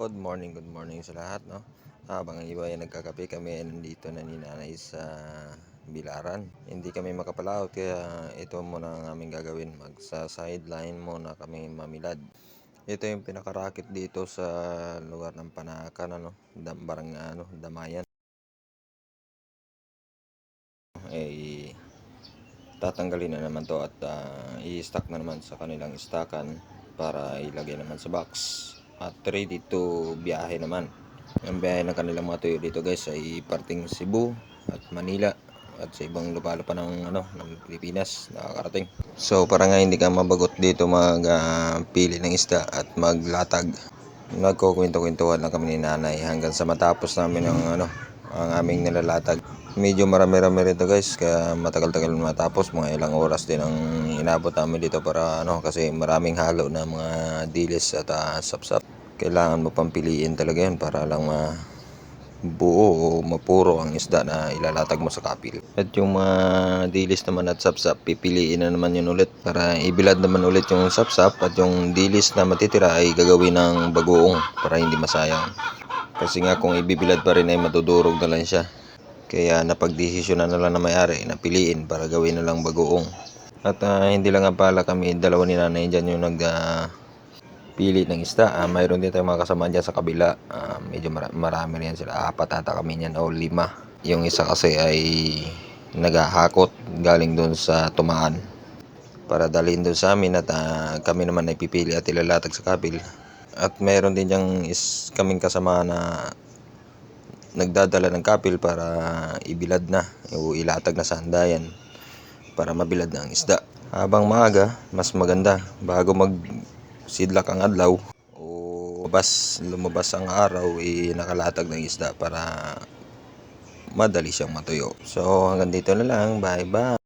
Good morning sa lahat, no? Habang ang iba ay nagkakape, kami ay nandito na ni nanay sa Bilaran. Hindi kami makapalaot kaya ito muna ang aming gagawin. Magsa-sideline muna kami mamilad. Ito yung pinakarakit dito sa lugar ng Panakan, ano? Damayan. Eh, tatanggalin na naman to at i-stack na naman sa kanilang stakan para ilagay naman sa box at ready to biyahe naman. Ang biyahe ng kanilang mga tuyo dito guys ay parting Cebu at Manila at sa ibang lupalo pa ng Pilipinas nakakarating. So para nga hindi ka mabagot dito pili ng isda at maglatag, nagkukwento-kwentuhan lang kami ni nanay hanggang sa matapos namin ang aming nilalatag. Medyo marami-rami rito guys, kaya matagal-tagal matapos, mga ilang oras din ang inabot namin dito para kasi maraming halo na mga dilis at sapsap. Kailangan mo pang piliin talaga yan para lang mabuo o mapuro ang isda na ilalatag mo sa kapil. At yung mga dilis naman at sapsap, pipiliin na naman yun ulit para ibilad naman ulit yung sapsap, at yung dilis na matitira ay gagawin ng bagoong para hindi masayang. Kasi nga kung ibibilad pa rin ay madudurog na lang siya. Kaya napagdesisyonan na lang na may-ari na piliin para gawin na lang bagoong. At hindi lang nga pala kami dalawa ni nanay dyan yung pili ng isda. Mayroon din tayong mga kasama dyan sa kabila. Medyo marami rin sila. 4 ata kami niyan o 5. Yung isa kasi ay naghahakot galing doon sa Tumaan para dalhin doon sa amin, at kami naman ay pipili at ilalatag sa kabil. At mayroon din diyang kaming kasama na nagdadala ng kapil para ibilad na o ilatag na sa handayan para mabilad na ang isda. Habang maaga, mas maganda bago magsidlak ang adlaw o lumabas ang araw, nakalatag ng isda para madali siyang matuyo. So hanggang dito na lang, bye bye.